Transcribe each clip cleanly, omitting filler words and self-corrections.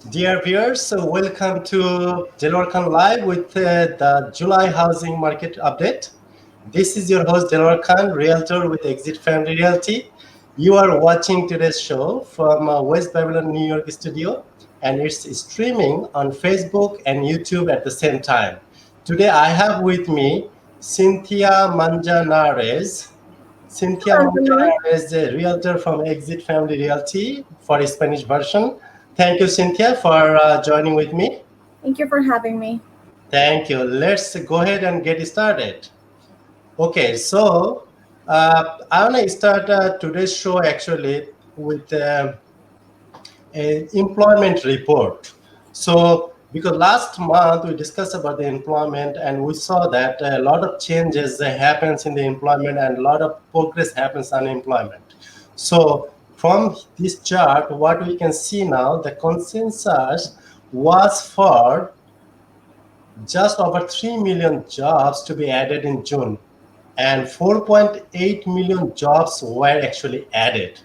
Dear viewers, welcome to Deloar Live with the July housing market update. This is your host Deloar Khan, Realtor with Exit Family Realty. You are watching today's show from West Babylon, New York studio, and it's streaming on Facebook and YouTube at the same time. Today I have with me Shintia Manzanares. Cynthia Hello, Deloar. Montoya is a realtor from Exit Family Realty for a Spanish version. Thank you, Cynthia, for joining with me. Thank you for having me. Thank you. Let's go ahead and get started. Okay, so I want to start today's show actually with an employment report. So, because last month we discussed about the employment and we saw that a lot of changes happens in the employment and a lot of progress happens on employment. So, from this chart, what we can see now, the consensus was for just over 3 million jobs to be added in June, and 4.8 million jobs were actually added,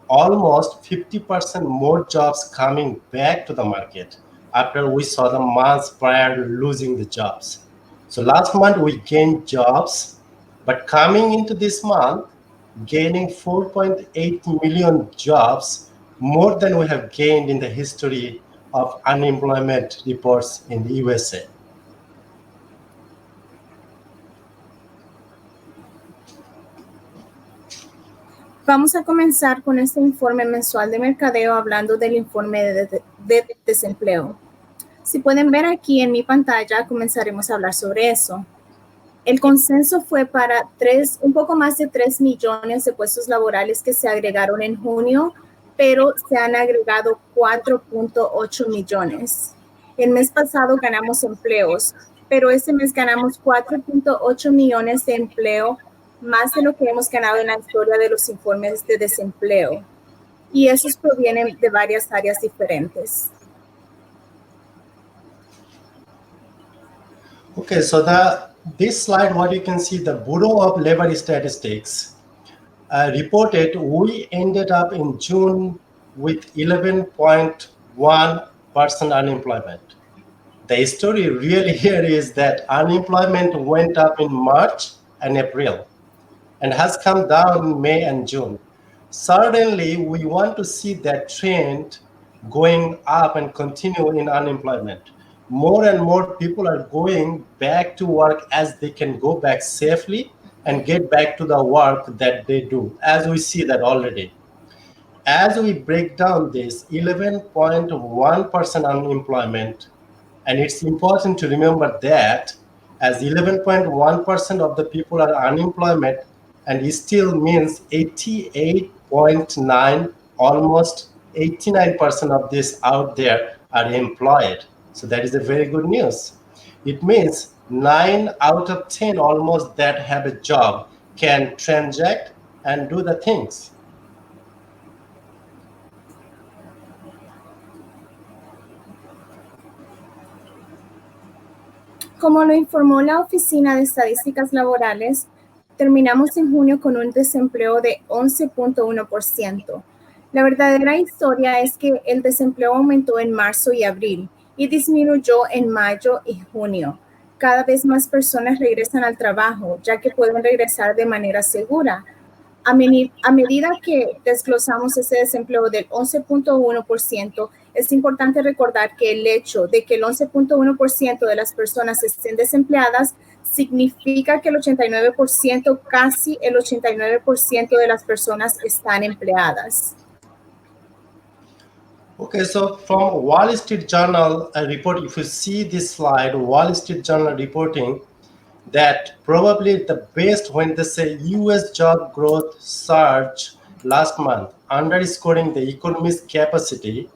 almost 50% more jobs coming back to the market after we saw the months prior to losing the jobs. So last month we gained jobs, but coming into this month, gaining 4.8 million jobs, more than we have gained in the history of unemployment reports in the USA. Vamos a comenzar con este informe mensual de mercadeo hablando del informe de desempleo. Si pueden ver aquí en mi pantalla, comenzaremos a hablar sobre eso. El consenso fue para un poco más de 3 millones de puestos laborales que se agregaron en junio, pero se han agregado 4.8 millones. El mes pasado ganamos empleos, pero este mes ganamos 4.8 millones de empleo, más de lo que hemos ganado en la historia de los informes de desempleo. Y esos provienen de varias áreas diferentes. Okay, so this slide, what you can see, the Bureau of Labor Statistics reported we ended up in June with 11.1% unemployment. The story really here is that unemployment went up in March and April and has come down in May and June. Certainly, we want to see that trend going up and continue in unemployment. More and more people are going back to work as they can go back safely and get back to the work that they do, as we see that already. As we break down this 11.1% unemployment, and it's important to remember that as 11.1% of the people are unemployment, and it still means 88.9, almost 89% of this out there are employed. So that is a very good news. It means 9 out of 10 almost that have a job can transact and do the things. Como lo informó la Oficina de Estadísticas Laborales, terminamos en junio con un desempleo de 11.1%. La verdadera historia es que el desempleo aumentó en marzo y abril y disminuyó en mayo y junio. Cada vez más personas regresan al trabajo, ya que pueden regresar de manera segura. A medida que desglosamos ese desempleo del 11.1%, es importante recordar que el hecho de que el 11.1% de las personas estén desempleadas significa que el 89%, casi el 89% de las personas están empleadas. Okay, so from Wall Street Journal report, if you see this slide, Wall Street Journal reporting that probably the best when they say US job growth surge last month, underscoring the economy's capacity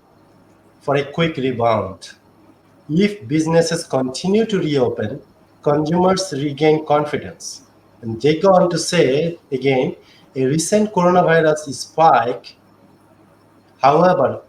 for a quick rebound. If businesses continue to reopen, consumers regain confidence. And they go on to say again, a recent coronavirus spike, however,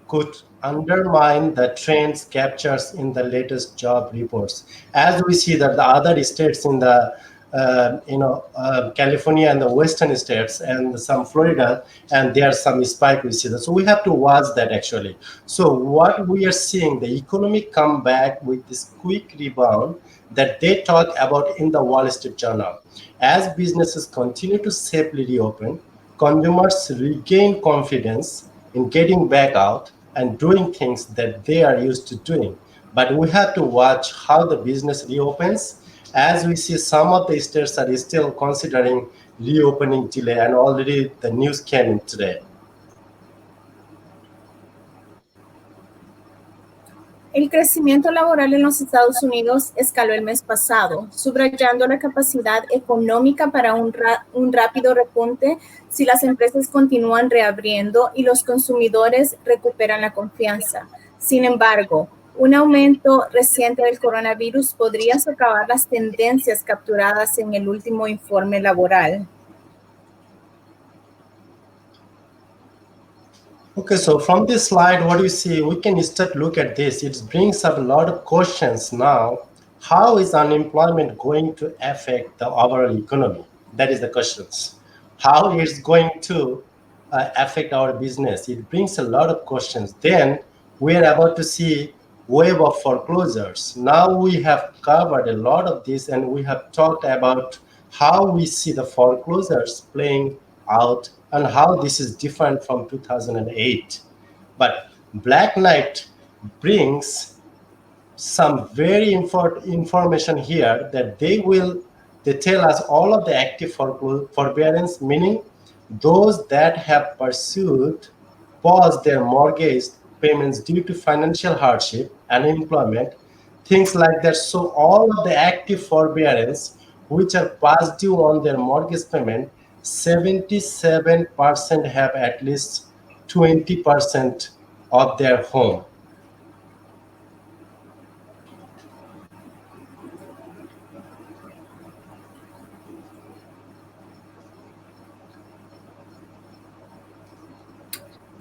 could undermine the trends captured in the latest job reports. As we see that the other states in the California and the western states and some Florida, and there are some spike we see that. So we have to watch that actually. So what we are seeing, the economy come back with this quick rebound that they talk about in the Wall Street Journal. As businesses continue to safely reopen, consumers regain confidence in getting back out and doing things that they are used to doing. But we have to watch how the business reopens, as we see some of the states are still considering reopening delay, and already the news came in today. El crecimiento laboral en los Estados Unidos escaló el mes pasado, subrayando la capacidad económica para un rápido repunte si las empresas continúan reabriendo y los consumidores recuperan la confianza. Sin embargo, un aumento reciente del coronavirus podría socavar las tendencias capturadas en el último informe laboral. Okay, so from this slide, what you see, we can start look at this. It brings up a lot of questions now. How is unemployment going to affect the overall economy? That is the questions. How it's going to affect our business? It brings a lot of questions. Then we are about to see wave of foreclosures. Now we have covered a lot of this, and we have talked about how we see the foreclosures playing out and how this is different from 2008. But Black Knight brings some very information here that they tell us all of the active forbearance, meaning those that have paused their mortgage payments due to financial hardship, unemployment, things like that. So all of the active forbearance which are past due on their mortgage payment, 77% have at least 20% of their home.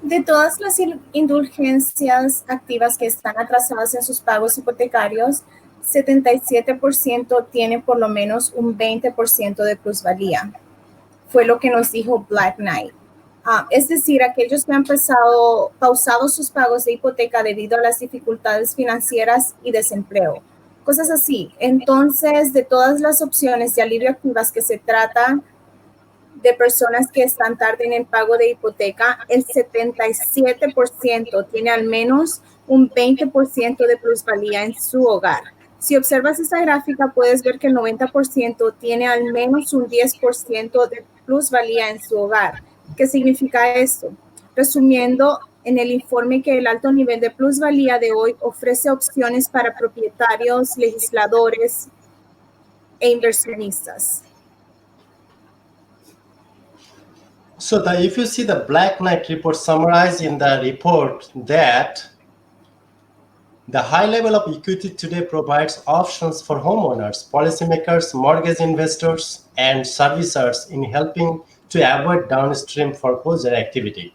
De todas las indulgencias activas que están atrasadas en sus pagos hipotecarios, 77% tiene por lo menos un 20% de plusvalía. Fue lo que nos dijo Black Knight. Es decir, aquellos que han pausado sus pagos de hipoteca debido a las dificultades financieras y desempleo. Cosas así. Entonces, de todas las opciones de alivio activas que se tratan, de personas que están tarde en el pago de hipoteca, el 77% tiene al menos un 20% de plusvalía en su hogar. Si observas esta gráfica, puedes ver que el 90% tiene al menos un 10% de plusvalía en su hogar. ¿Qué significa esto? Resumiendo, en el informe que el alto nivel de plusvalía de hoy ofrece opciones para propietarios, legisladores e inversionistas. So if you see the Black Knight report summarized in the report, that the high level of equity today provides options for homeowners, policymakers, mortgage investors, and servicers in helping to avoid downstream foreclosure activity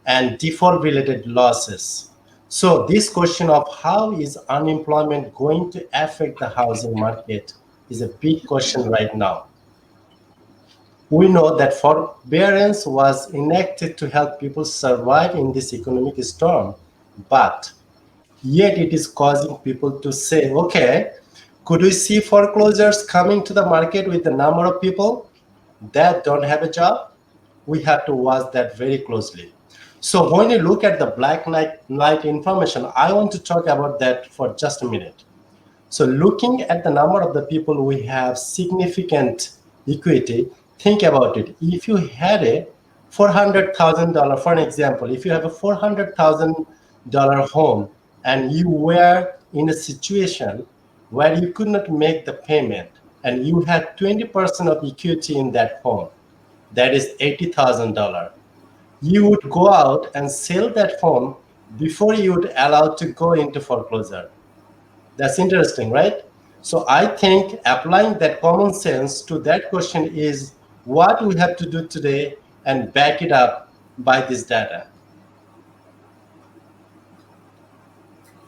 and default-related losses. So this question of how is unemployment going to affect the housing market is a big question right now. We know that forbearance was enacted to help people survive in this economic storm, but yet it is causing people to say, okay, could we see foreclosures coming to the market with the number of people that don't have a job? We have to watch that very closely. So when you look at the Black Knight information, I want to talk about that for just a minute. So looking at the number of the people we have significant equity, think about it. If you had a $400,000, for an example, if you have a $400,000 home and you were in a situation where you could not make the payment and you had 20% of equity in that home, that is $80,000. You would go out and sell that home before you would allow to go into foreclosure. That's interesting, right? So I think applying that common sense to that question is what we have to do today and back it up by this data.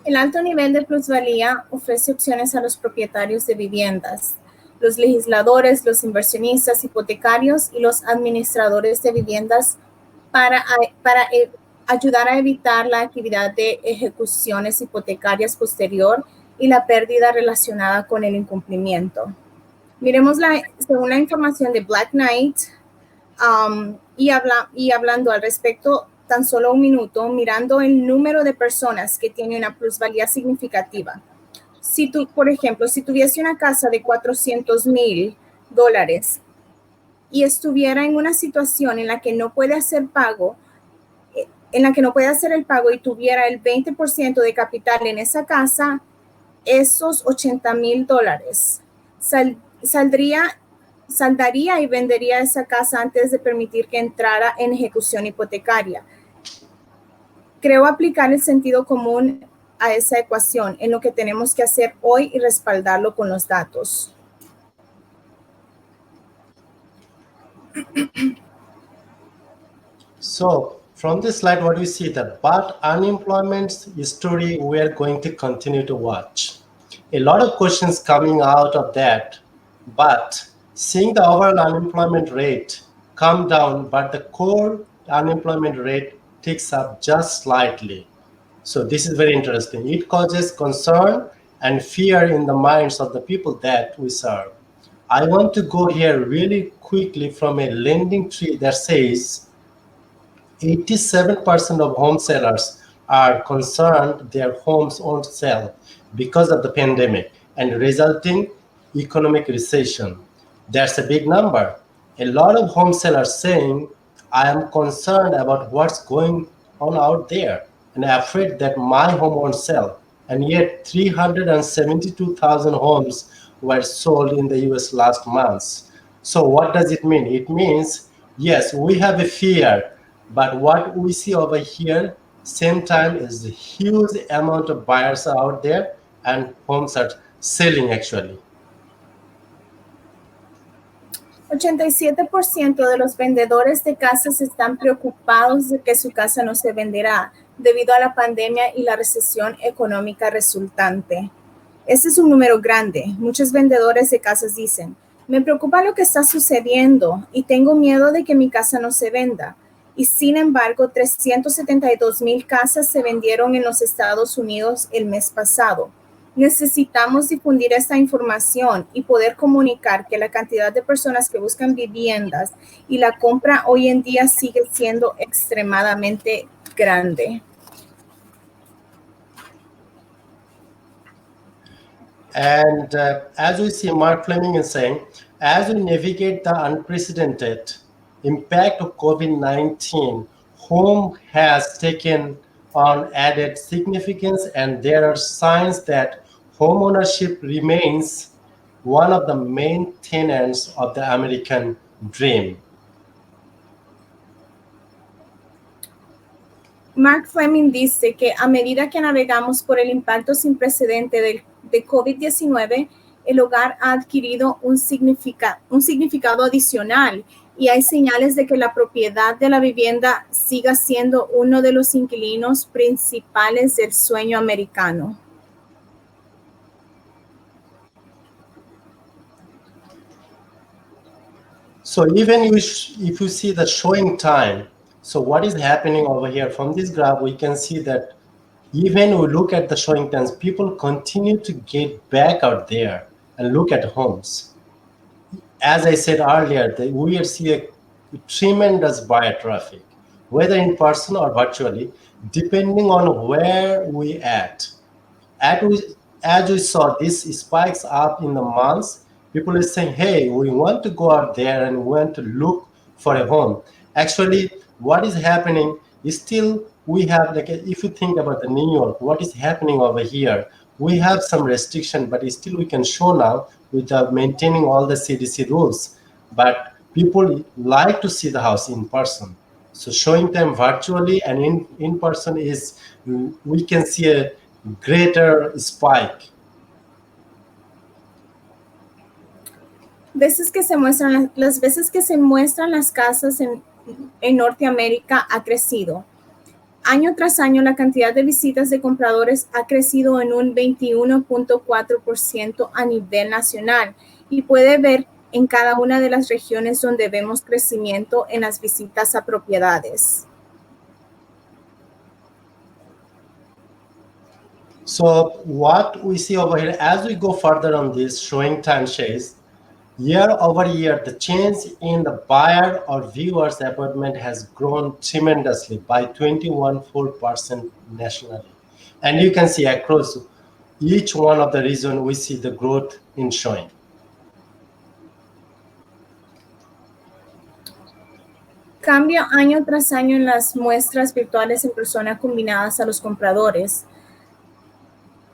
El alto nivel de plusvalía ofrece opciones a los propietarios de viviendas. los legisladores, los inversionistas hipotecarios y los administradores de viviendas para ayudar a evitar la actividad de ejecuciones hipotecarias posterior y la pérdida relacionada con el incumplimiento. Miremos según la información de Black Knight, y hablando al respecto tan solo un minuto, mirando el número de personas que tiene una plusvalía significativa. Si tú, por ejemplo, si tuviese una casa de $400,000 y estuviera en una situación en la que no puede hacer el pago y tuviera el 20% de capital en esa casa, esos $80,000 saldaría y vendería esa casa antes de permitir que entrara en ejecución hipotecaria. Creo aplicar el sentido común a esa ecuación en lo que tenemos que hacer hoy y respaldarlo con los datos. So from this slide, what we see that but unemployment story we are going to continue to watch. A lot of questions coming out of that, but seeing the overall unemployment rate come down, but the core unemployment rate ticks up just slightly. So this is very interesting. It causes concern and fear in the minds of the people that we serve. I want to go here really quickly from a lending tree that says 87% of home sellers are concerned their homes won't sell because of the pandemic and resulting economic recession. That's a big number. A lot of home sellers saying, I am concerned about what's going on out there and afraid that my home won't sell. And yet 372,000 homes were sold in the US last month. So what does it mean? It means, yes, we have a fear, but what we see over here, same time, is a huge amount of buyers are out there and homes are selling actually. 87% de los vendedores de casas están preocupados de que su casa no se venderá debido a la pandemia y la recesión económica resultante. Este es un número grande. Muchos vendedores de casas dicen, me preocupa lo que está sucediendo y tengo miedo de que mi casa no se venda. Y sin embargo, 372,000 casas se vendieron en los Estados Unidos el mes pasado. Necesitamos difundir esta información y poder comunicar que la cantidad de personas que buscan viviendas y la compra hoy en día sigue siendo extremadamente grande. And as we see, Mark Fleming is saying, as we navigate the unprecedented impact of COVID-19, home has taken on added significance, and there are signs that homeownership remains one of the main tenets of the American dream. Mark Fleming dice que a medida que navegamos por el impacto sin precedente de COVID-19, el hogar ha adquirido un significado adicional y hay señales de que la propiedad de la vivienda siga siendo uno de los inquilinos principales del sueño americano. So even if you see the showing time, so what is happening over here from this graph, we can see that even we look at the showing times, people continue to get back out there and look at homes. As I said earlier, we see a tremendous buyer traffic, whether in person or virtually, depending on where we at. As we saw, this spikes up in the months. People are saying, hey, we want to go out there and we want to look for a home. Actually, what is happening is still we have, like, if you think about the New York, what is happening over here, we have some restriction, but still we can show now without maintaining all the CDC rules. But people like to see the house in person. So showing them virtually and in person is, we can see a greater spike. Las veces que se muestran las casas en Norteamérica ha crecido. Año tras año, la cantidad de visitas de compradores ha crecido en un 21.4% a nivel nacional y puede ver en cada una de las regiones donde vemos crecimiento en las visitas a propiedades. So what we see over here, as we go further on this showing time shares, year over year, the change in the buyer or viewers appointment has grown tremendously by 21.4% nationally. And you can see across each one of the region, we see the growth in showing. Cambio año tras año en las muestras virtuales en persona combinadas a los compradores.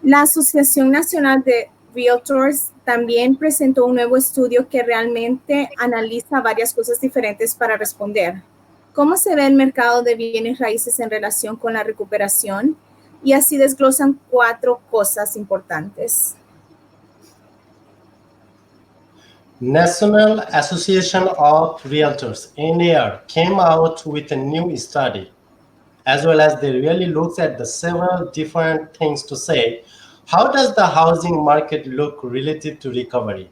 La Asociación Nacional de Realtors también presentó un nuevo estudio que realmente analiza varias cosas diferentes para responder. ¿Cómo se ve el mercado de bienes raíces en relación con la recuperación? Y así desglosan 4 cosas importantes. National Association of Realtors, NAR, came out with a new study, as well as they really looked at the several different things to say, how does the housing market look relative to recovery?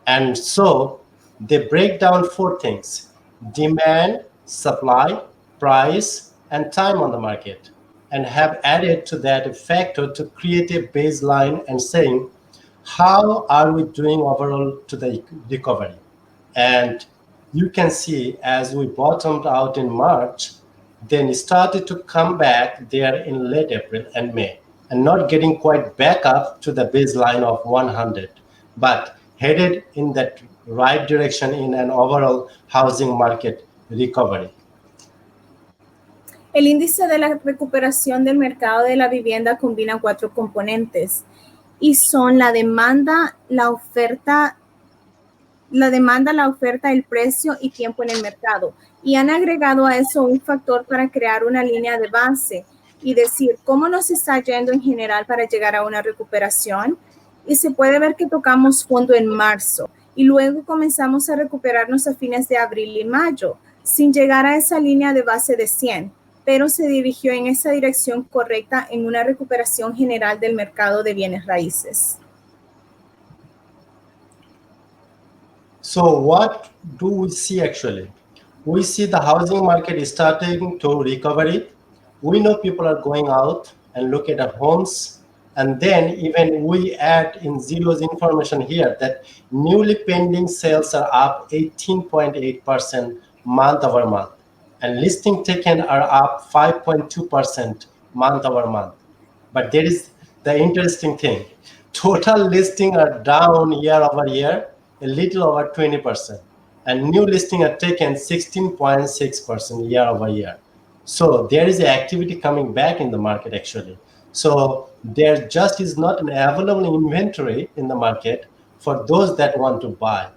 And so they break down 4 things: demand, supply, price, and time on the market, and have added to that a factor to create a baseline and saying, how are we doing overall to the recovery? And you can see as we bottomed out in March, then it started to come back there in late April and May, and not getting quite back up to the baseline of 100, but headed in that right direction in an overall housing market recovery. El índice de la recuperación del mercado de la vivienda combina 4 componentes y son la demanda, la oferta, el precio y tiempo en el mercado. Y han agregado a eso un factor para crear una línea de base y decir cómo nos está yendo en general para llegar a una recuperación. Y se puede ver que tocamos fondo en marzo y luego comenzamos a recuperarnos a fines de abril y mayo, sin llegar a esa línea de base de 100, pero se dirigió en esa dirección correcta en una recuperación general del mercado de bienes raíces. So what do we see actually? We see the housing market is starting to recover. We know people are going out and look at homes. And then even we add in Zillow's information here that newly pending sales are up 18.8% month over month. And listing taken are up 5.2% month over month. But there is the interesting thing. Total listing are down year over year, a little over 20%. And new listing are taken 16.6% year over year. So there is activity coming back in the market actually. So there just is not an available inventory in the market for those that want to buy.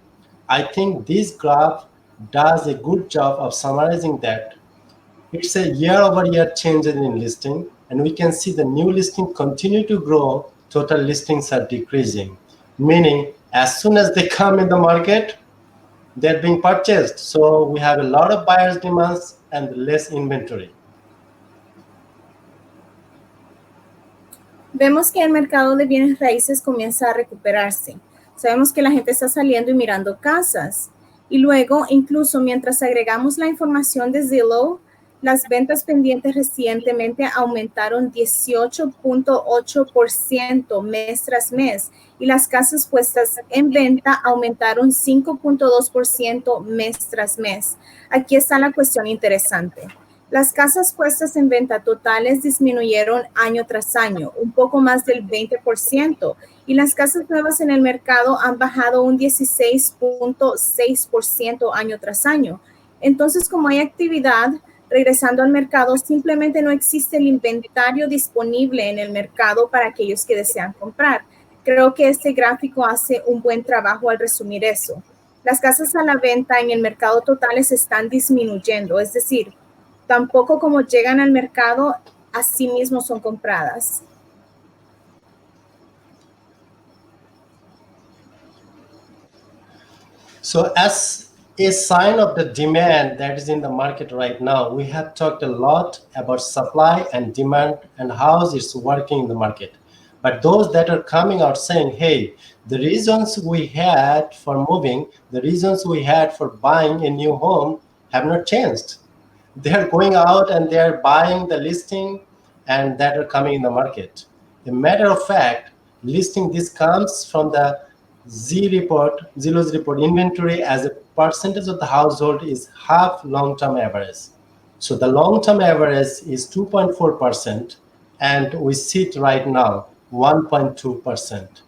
I think this graph does a good job of summarizing that. It's a year-over-year change in listing, and we can see the new listing continue to grow, total listings are decreasing, meaning as soon as they come in the market, they're being purchased. So we have a lot of buyers' demands and less inventory. Vemos que el mercado de bienes raíces comienza a recuperarse. Sabemos que la gente está saliendo y mirando casas. Y luego, incluso mientras agregamos la información de Zillow, las ventas pendientes recientemente aumentaron 18.8% mes tras mes y las casas puestas en venta aumentaron 5.2% mes tras mes. Aquí está la cuestión interesante. Las casas puestas en venta totales disminuyeron año tras año, un poco más del 20%, y las casas nuevas en el mercado han bajado un 16.6% año tras año. Entonces, como hay actividad, regresando al mercado, simplemente no existe el inventario disponible en el mercado para aquellos que desean comprar. Creo que este gráfico hace un buen trabajo al resumir eso. Las casas a la venta en el mercado totales están disminuyendo, es decir, tampoco como llegan al mercado, así mismo son compradas. So as a sign of the demand that is in the market right now, we have talked a lot about supply and demand and how it's working in the market. But those that are coming out saying, hey, the reasons we had for moving, the reasons we had for buying a new home have not changed. They're going out and they're buying the listing and that are coming in the market. A matter of fact, listing this comes from the Zillow's report inventory as a percentage of the household is half long-term average. So the long-term average is 2.4%, and we sit right now 1.2%.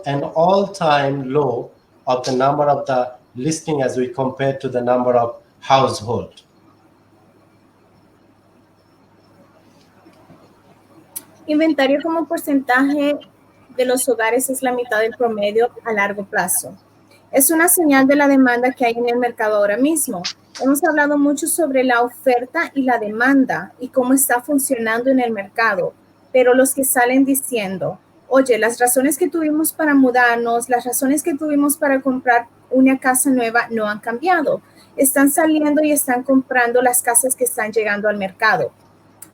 An all-time low of the number of the listing as we compare to the number of household. Inventario como porcentaje de los hogares es la mitad del promedio a largo plazo. Es una señal de la demanda que hay en el mercado ahora mismo. Hemos hablado mucho sobre la oferta y la demanda y cómo está funcionando en el mercado, pero los que salen diciendo, oye, las razones que tuvimos para mudarnos, las razones que tuvimos para comprar una casa nueva no han cambiado. Están saliendo y están comprando las casas que están llegando al mercado.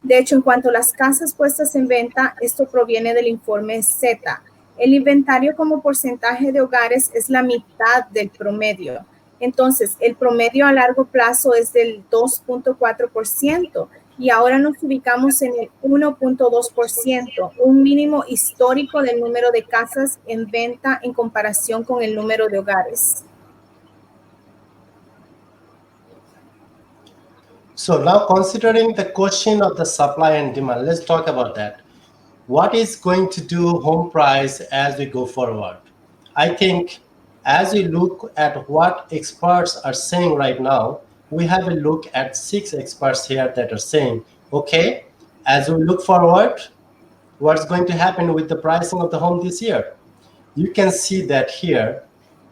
De hecho, en cuanto a las casas puestas en venta, esto proviene del informe Z. El inventario como porcentaje de hogares es la mitad del promedio. Entonces, el promedio a largo plazo es del 2.4% y ahora nos ubicamos en el 1.2%, un mínimo histórico del número de casas en venta en comparación con el número de hogares. So now considering the question of the supply and demand, let's talk about that. What is going to do home price as we go forward? I think as we look at what experts are saying right now, we have a look at 6 experts here that are saying, okay, as we look forward, what's going to happen with the pricing of the home this year? You can see that here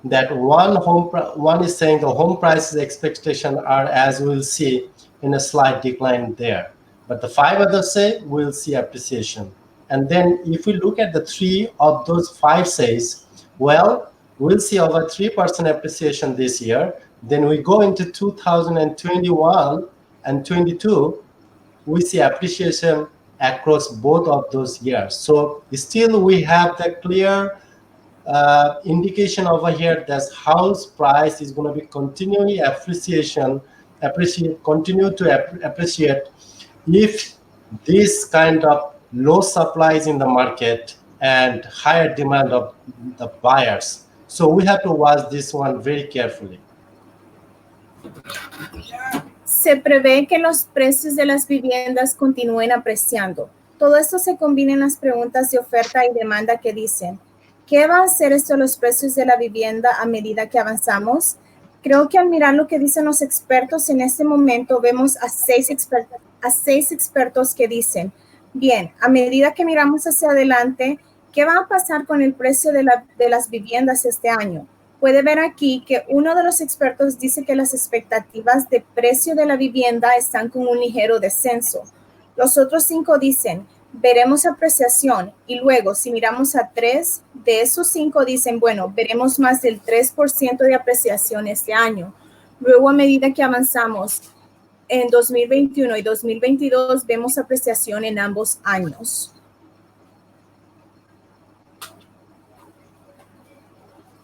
that one is saying the home prices expectation are, as we'll see, in a slight decline there. But the 5 others say we'll see appreciation. And then if we look at the 3 of those 5 says, well, we'll see over 3% appreciation this year. Then we go into 2021 and 22, we see appreciation across both of those years. So still we have the clear indication over here that house price is going to be continually continue to appreciate if this kind of low supplies in the market and higher demand of the buyers. So we have to watch this one very carefully. Se prevé que los precios de las viviendas continúen apreciando. Todo esto se combina en las preguntas de oferta y demanda que dicen, ¿qué va a hacer esto a los precios de la vivienda a medida que avanzamos? Creo que al mirar lo que dicen los expertos en este momento, vemos a seis expertos que dicen, bien, a medida que miramos hacia adelante, ¿qué va a pasar con el precio de las viviendas este año? Puede ver aquí que uno de los expertos dice que las expectativas de precio de la vivienda están con un ligero descenso. Los otros 5 dicen, veremos apreciación. Y luego, si miramos a 3, de esos 5 dicen, bueno, veremos más del 3% de apreciación este año. Luego, a medida que avanzamos en 2021 y 2022, vemos apreciación en ambos años.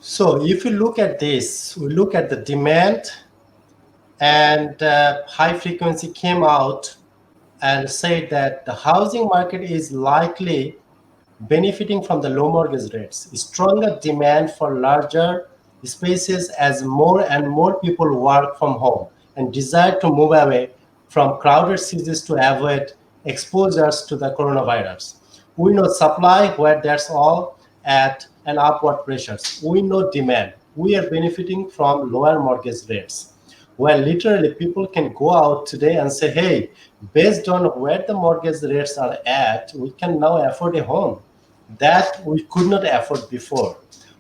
So if you look at this, we look at the demand, and high frequency came out and said that the housing market is likely benefiting from the low mortgage rates, stronger demand for larger spaces as more and more people work from home and desire to move away from crowded cities to avoid exposures to the coronavirus. We know supply where that's all at an upward pressures. We know demand. We are benefiting from lower mortgage rates. Well, literally, people can go out today and say, hey, based on where the mortgage rates are at, we can now afford a home that we could not afford before.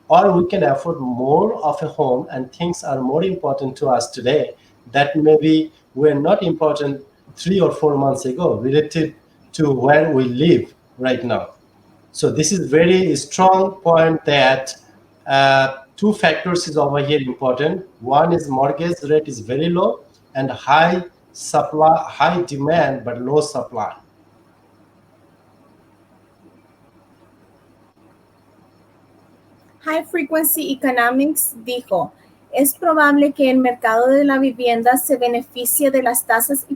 Or we can afford more of a home, and things are more important to us today that maybe were not important 3 or 4 months ago related to where we live right now. So this is very strong point that 2 factors is over here important. One is mortgage rate is very low and high demand but low supply. High Frequency Economics dijo, es probable que el mercado de la vivienda se beneficie de las tasas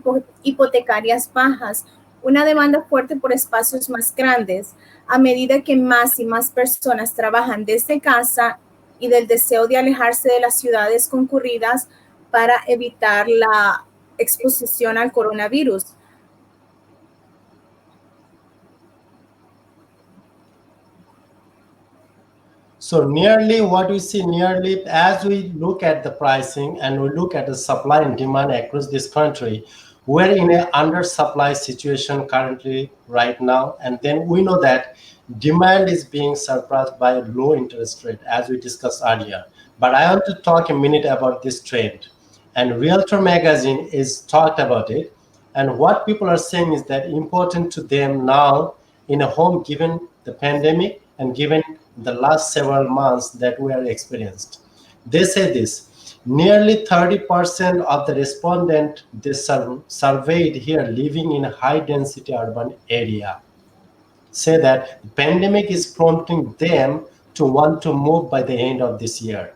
hipotecarias bajas, una demanda fuerte por espacios más grandes, a medida que más y más personas trabajan desde casa y del deseo de alejarse de las ciudades concurridas para evitar la exposición al coronavirus. So nearly what we see nearly as we look at the pricing and we look at the supply and demand across this country, we're in an undersupply situation currently right now. And then we know that demand is being surpassed by low interest rate as we discussed earlier. But I want to talk a minute about this trend. And Realtor magazine is talked about it. And what people are saying is that important to them now in a home given the pandemic and given the last several months that we are experienced. They say this nearly 30% of the respondents they surveyed here living in a high density urban area say that the pandemic is prompting them to want to move by the end of this year.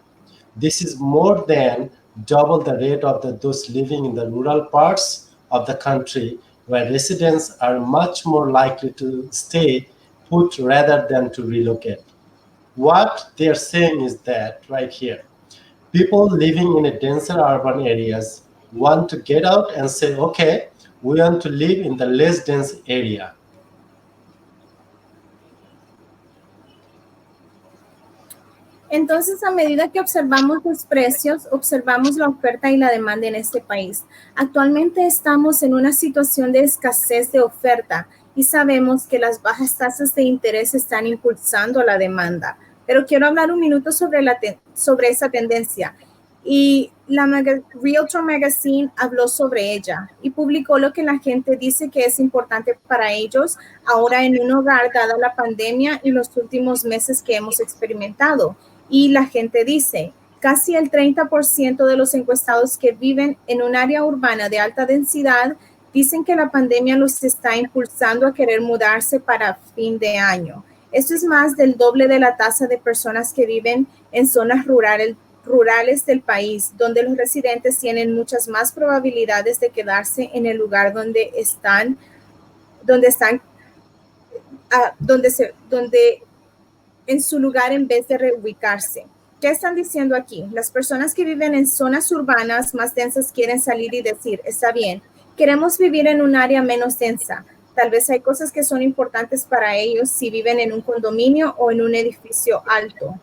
This is more than double the rate of those living in the rural parts of the country where residents are much more likely to stay put rather than to relocate. What they're saying is that right here, people living in a denser urban areas want to get out and say, okay, we want to live in the less dense area. Entonces, a medida que observamos los precios, observamos la oferta y la demanda en este país. Actualmente estamos en una situación de escasez de oferta y sabemos que las bajas tasas de interés están impulsando la demanda. Pero quiero hablar un minuto sobre esa tendencia. Y Realtor Magazine habló sobre ella y publicó lo que la gente dice que es importante para ellos ahora en un hogar dada la pandemia y los últimos meses que hemos experimentado. Y la gente dice, casi el 30% de los encuestados que viven en un área urbana de alta densidad dicen que la pandemia los está impulsando a querer mudarse para fin de año. Esto es más del doble de la tasa de personas que viven en zonas rurales del país, donde los residentes tienen muchas más probabilidades de quedarse en el lugar donde en su lugar en vez de reubicarse. ¿Qué están diciendo aquí? Las personas que viven en zonas urbanas más densas quieren salir y decir, está bien, queremos vivir en un área menos densa. Tal vez hay cosas que son importantes para ellos si viven en un condominio o en un edificio alto.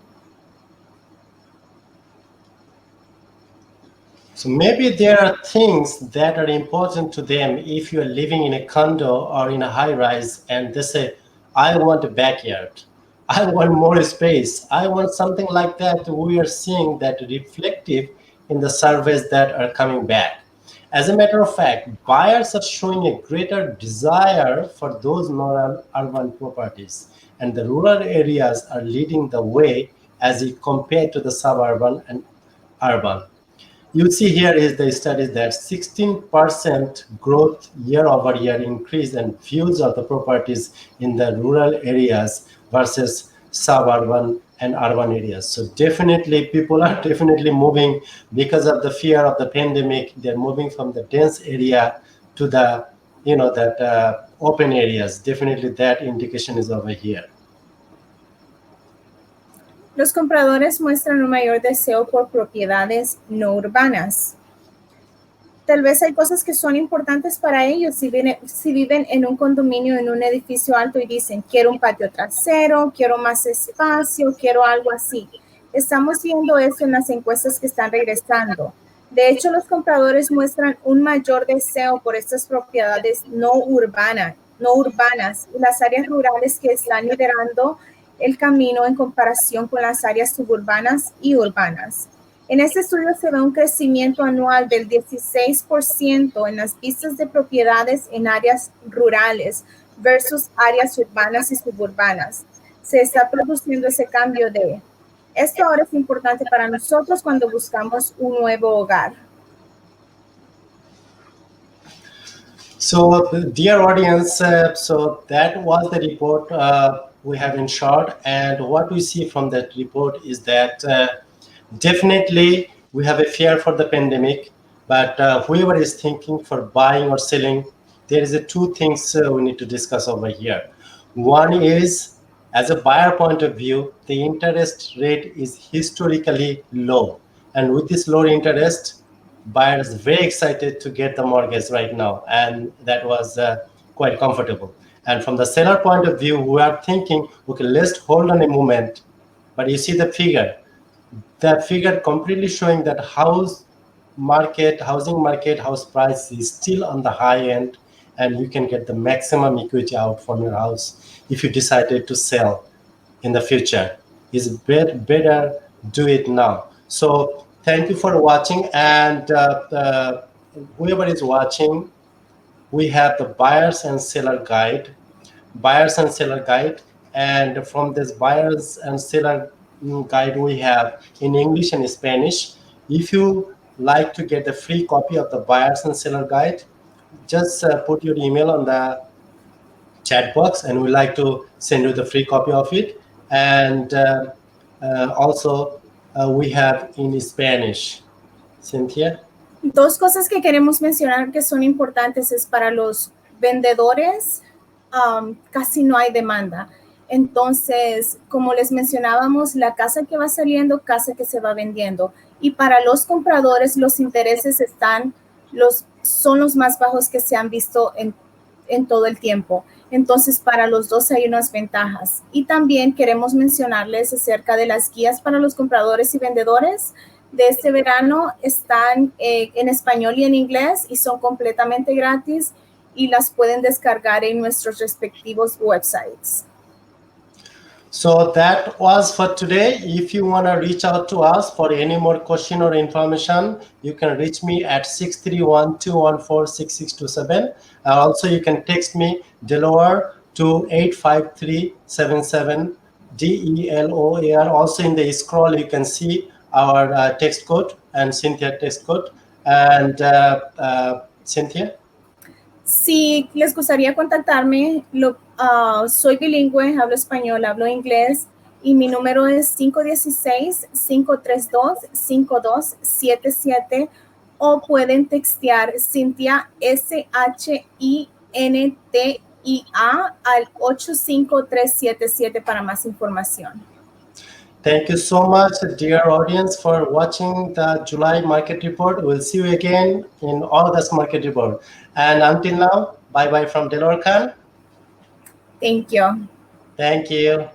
So maybe there are things that are important to them if you're living in a condo or in a high rise and they say, I want a backyard. I want more space. I want something like that. We are seeing that reflective in the surveys that are coming back. As a matter of fact, buyers are showing a greater desire for those non-urban properties, and the rural areas are leading the way as it compared to the suburban and urban. You see here is the studies that 16% growth year over year increase and views of the properties in the rural areas versus suburban and urban areas. So definitely people are definitely moving because of the fear of the pandemic. They're moving from the dense area to the, that open areas. Definitely that indication is over here. Los compradores muestran un mayor deseo por propiedades no urbanas. Tal vez hay cosas que son importantes para ellos si viven en un condominio, en un edificio alto y dicen, quiero un patio trasero, quiero más espacio, quiero algo así. Estamos viendo eso en las encuestas que están regresando. De hecho, los compradores muestran un mayor deseo por estas propiedades no urbanas y las áreas rurales que están liderando el camino en comparación con las áreas suburbanas y urbanas. En este estudio se ve un crecimiento anual del 16% en las vistas de propiedades en áreas rurales versus áreas urbanas y suburbanas. Se está produciendo ese cambio de esto ahora es importante para nosotros cuando buscamos un nuevo hogar. So, dear audience, so that was the report we have insured. And what we see from that report is that definitely we have a fear for the pandemic, but whoever is thinking for buying or selling, there is a two things we need to discuss over here. One is, as a buyer point of view, the interest rate is historically low, and with this low interest, buyers very excited to get the mortgage right now, and that was quite comfortable. And from the seller point of view, we are thinking, okay, let's hold on a moment. But you see the figure completely showing that housing market, house price is still on the high end, and you can get the maximum equity out from your house if you decided to sell in the future. It's better do it now. So thank you for watching, and whoever is watching, we have the buyers and seller guide, and from this buyers and seller guide we have in English and Spanish. If you like to get the free copy of the buyers and seller guide, just put your email on the chat box, and we like to send you the free copy of it. And also we have in Spanish. Cynthia? Dos cosas que queremos mencionar que son importantes es para los vendedores, casi no hay demanda. Entonces, como les mencionábamos, la casa que va saliendo, casa que se va vendiendo. Y para los compradores, los intereses son los más bajos que se han visto en todo el tiempo. Entonces, para los dos hay unas ventajas. Y también queremos mencionarles acerca de las guías para los compradores y vendedores de este verano. Están en español y en inglés y son completamente gratis y las pueden descargar en nuestros respectivos websites. So that was for today. If you want to reach out to us for any more question or information, you can reach me at 631-214-6627. Also, you can text me Deloar to 85377 DELOAR. Also, in the scroll, you can see our text code and Cynthia text code. And Cynthia? Si les gustaría contactarme, soy bilingüe, hablo español, hablo inglés y mi número es 516-532-5277 o pueden textear Cynthia SHINTIA al 85377 para más información. Thank you so much, dear audience, for watching the July market report. We'll see you again in August market report. And until now, bye-bye from Deloar Khan. Thank you. Thank you.